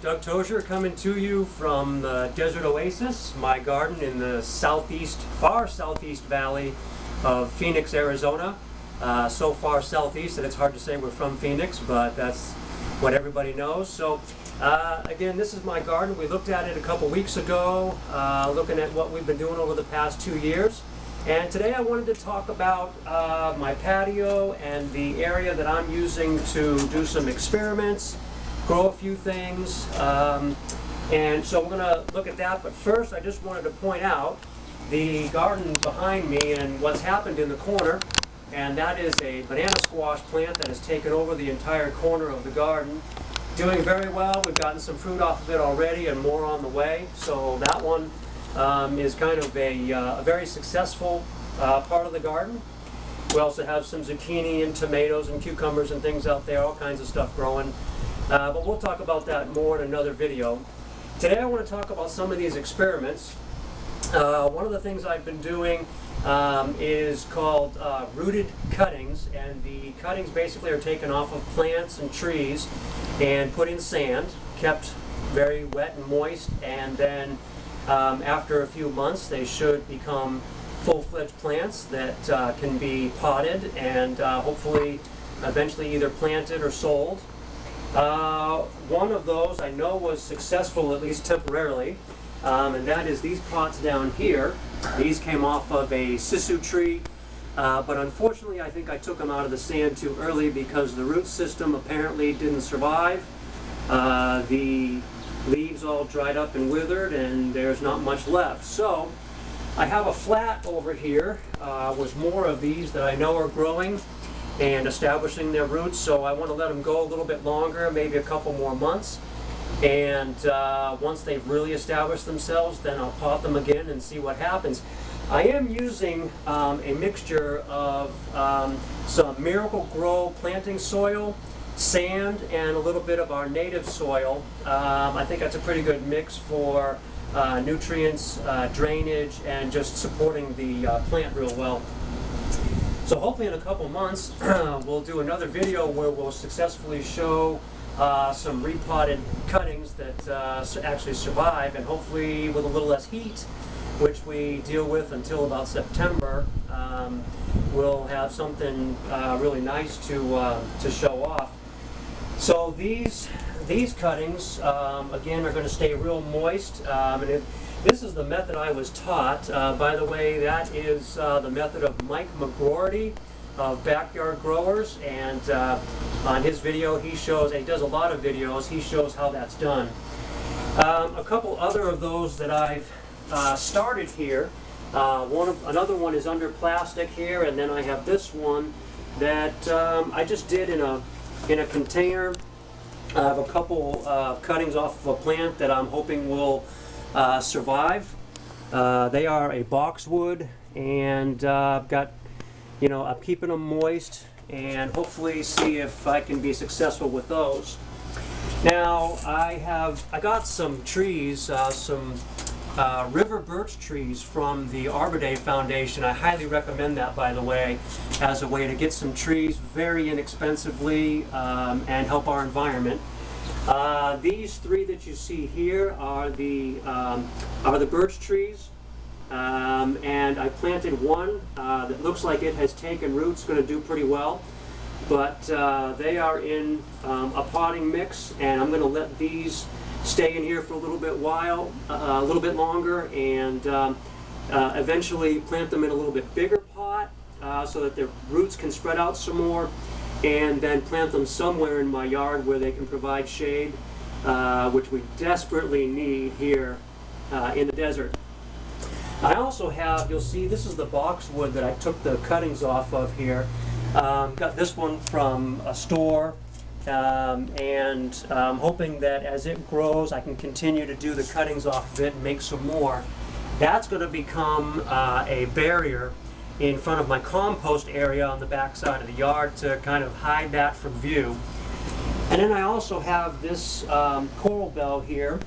Doug Tozier coming to you from the Desert Oasis, my garden in the southeast, far southeast valley of Phoenix, Arizona. So far southeast that it's hard to say we're from Phoenix, but that's what everybody knows. So again, this is my garden. We looked at it a couple weeks ago, looking at what we've been doing over the past 2 years. And today I wanted to talk about my patio and the area that I'm using to do some experiments, grow a few things, and so we're going to look at that. But first I just wanted to point out the garden behind me and what's happened in the corner, and that is a banana squash plant that has taken over the entire corner of the garden. Doing very well. We've gotten some fruit off of it already and more on the way, so that one is kind of a very successful part of the garden. We also have some zucchini and tomatoes and cucumbers and things out there, all kinds of stuff growing. But we'll talk about that more in another video. Today I want to talk about some of these experiments. One of the things I've been doing is called rooted cuttings, and the cuttings basically are taken off of plants and trees and put in sand, kept very wet and moist, and then after a few months they should become full-fledged plants that can be potted and hopefully eventually either planted or sold. One of those I know was successful, at least temporarily, and that is these pots down here. These came off of a sisu tree, but unfortunately I think I took them out of the sand too early because the root system apparently didn't survive. The leaves all dried up and withered, and there's not much left. So I have a flat over here with more of these that I know are growing and establishing their roots, so I want to let them go a little bit longer, maybe a couple more months, and once they've really established themselves, then I'll pot them again and see what happens. I am using a mixture of some Miracle-Gro planting soil, sand, and a little bit of our native soil. I think that's a pretty good mix for nutrients, drainage, and just supporting the plant real well. So hopefully in a couple months we'll do another video where we'll successfully show some repotted cuttings that actually survive, and hopefully with a little less heat, which we deal with until about September, we'll have something really nice to show off. So these cuttings, again, are going to stay real moist. This is the method I was taught. By the way, that is the method of Mike McGroarty of Backyard Growers, and on his video he shows, and he does a lot of videos, he shows how that's done. A couple other of those that I've started here. Another one is under plastic here, and then I have this one that I just did in a container. I have a couple cuttings off of a plant that I'm hoping will survive. They are a boxwood, and I've got, I'm keeping them moist and hopefully see if I can be successful with those. Now I got some trees, some river birch trees from the Arbor Day Foundation. I highly recommend that, by the way, as a way to get some trees very inexpensively and help our environment. These three that you see here are the birch trees, and I planted one that looks like it has taken root. It's going to do pretty well, but they are in a potting mix, and I'm going to let these stay in here for a little bit longer, and eventually plant them in a little bit bigger pot so that their roots can spread out some more, and then plant them somewhere in my yard where they can provide shade, which we desperately need here in the desert. I also have, you'll see, this is the boxwood that I took the cuttings off of here. Got this one from a store. And I'm hoping that as it grows I can continue to do the cuttings off of it and make some more. That's going to become a barrier in front of my compost area on the back side of the yard to kind of hide that from view. And then I also have this coral bell here.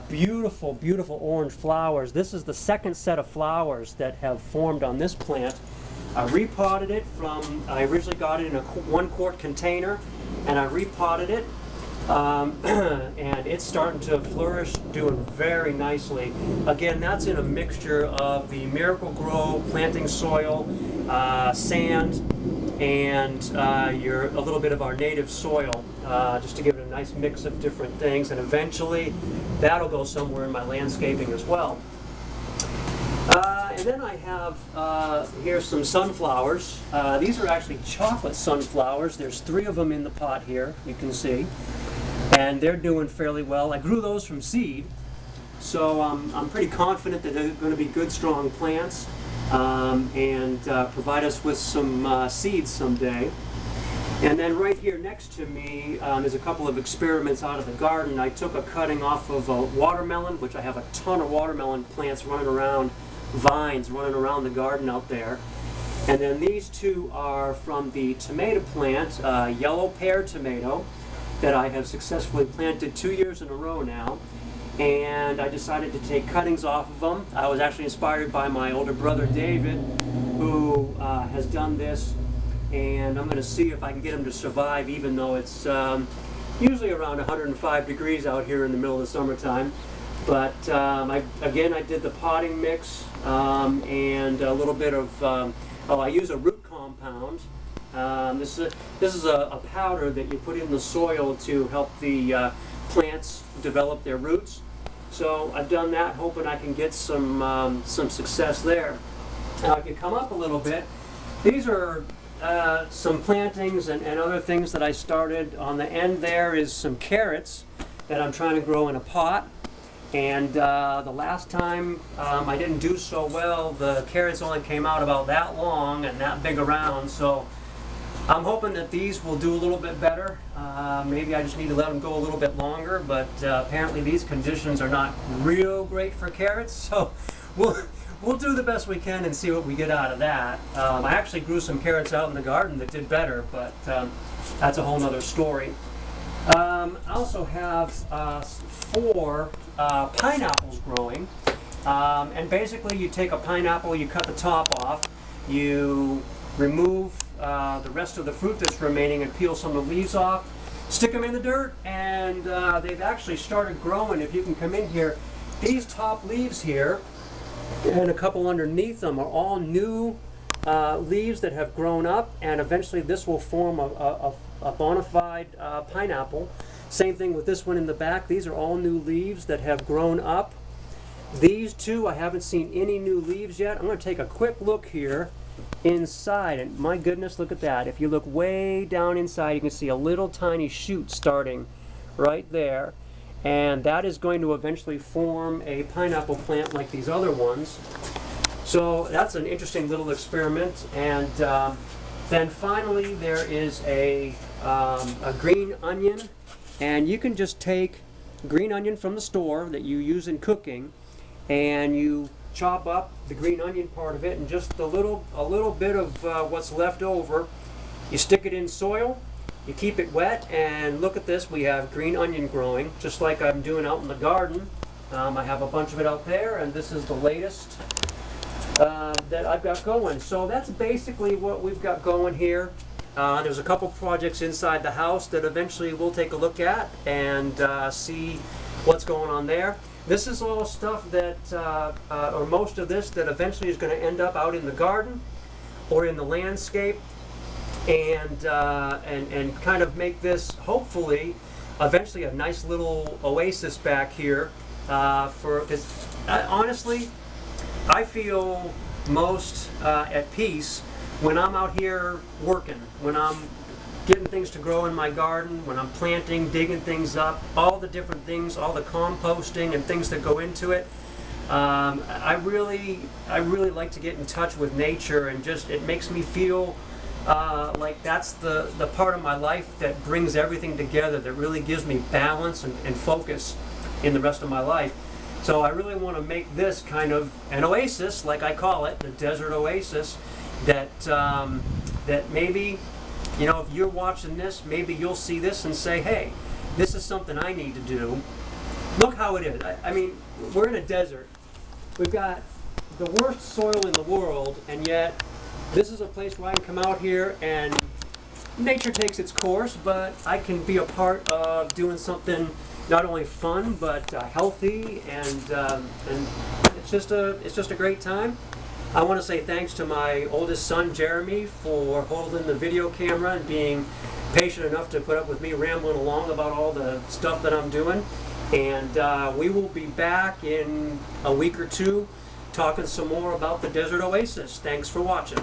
Beautiful, beautiful orange flowers. This is the second set of flowers that have formed on this plant. I repotted it I originally got it in a 1-quart container, and I repotted it And it's starting to flourish, doing very nicely. Again, that's in a mixture of the Miracle-Gro planting soil, sand, and a little bit of our native soil, just to give it a nice mix of different things. And eventually, that'll go somewhere in my landscaping as well. And then I have here some sunflowers. These are actually chocolate sunflowers. There's 3 of them in the pot here, you can see. And they're doing fairly well. I grew those from seed, so I'm pretty confident that they're going to be good, strong plants and provide us with some seeds someday. And then right here next to me, there's a couple of experiments out of the garden. I took a cutting off of a watermelon, which I have a ton of watermelon plants running around, vines running around the garden out there. And then these 2 are from the tomato plant, yellow pear tomato, that I have successfully planted 2 years in a row now. And I decided to take cuttings off of them. I was actually inspired by my older brother David, who has done this, and I'm going to see if I can get him to survive, even though it's usually around 105 degrees out here in the middle of the summertime. But I did the potting mix and a little bit of, I use a root compound. This is a powder that you put in the soil to help the plants develop their roots. So I've done that, hoping I can get some success there. Now, if you come up a little bit, these are some plantings and other things that I started. On the end there is some carrots that I'm trying to grow in a pot. And the last time I didn't do so well. The carrots only came out about that long and that big around. So I'm hoping that these will do a little bit better. Maybe I just need to let them go a little bit longer, but apparently these conditions are not real great for carrots, so we'll do the best we can and see what we get out of that. I actually grew some carrots out in the garden that did better, but that's a whole nother story. I also have 4 pineapples growing, and basically you take a pineapple, you cut the top off, you remove the rest of the fruit that's remaining and peel some of the leaves off, stick them in the dirt, and they've actually started growing. If you can come in here, these top leaves here and a couple underneath them are all new leaves that have grown up, and eventually this will form a bona fide pineapple. Same thing with this one in the back. These are all new leaves that have grown up. These 2, I haven't seen any new leaves yet. I'm going to take a quick look here inside, and my goodness, look at that. If you look way down inside, you can see a little tiny shoot starting right there, and that is going to eventually form a pineapple plant like these other ones. So that's an interesting little experiment. And then finally there is a green onion, and you can just take green onion from the store that you use in cooking, and you chop up the green onion part of it, and just a little bit of what's left over. You stick it in soil, you keep it wet, and look at this, we have green onion growing, just like I'm doing out in the garden. I have a bunch of it out there, and this is the latest that I've got going. So that's basically what we've got going here. There's a couple projects inside the house that eventually we'll take a look at and see what's going on there. This is all stuff that, or most of this, that eventually is going to end up out in the garden or in the landscape, and kind of make this, hopefully, eventually a nice little oasis back here. Honestly, I feel most at peace when I'm out here working, when I'm getting things to grow in my garden, when I'm planting, digging things up, all the different things, all the composting and things that go into it. I really like to get in touch with nature, and just it makes me feel like that's the part of my life that brings everything together, that really gives me balance and focus in the rest of my life. So I really want to make this kind of an oasis, like I call it, the desert oasis, that maybe, you know, if you're watching this, maybe you'll see this and say, hey, this is something I need to do. Look how it is. I mean, we're in a desert. We've got the worst soil in the world, and yet this is a place where I can come out here and nature takes its course, but I can be a part of doing something not only fun but healthy, and it's just a great time. I want to say thanks to my oldest son Jeremy for holding the video camera and being patient enough to put up with me rambling along about all the stuff that I'm doing. And we will be back in a week or two talking some more about the Desert Oasis. Thanks for watching.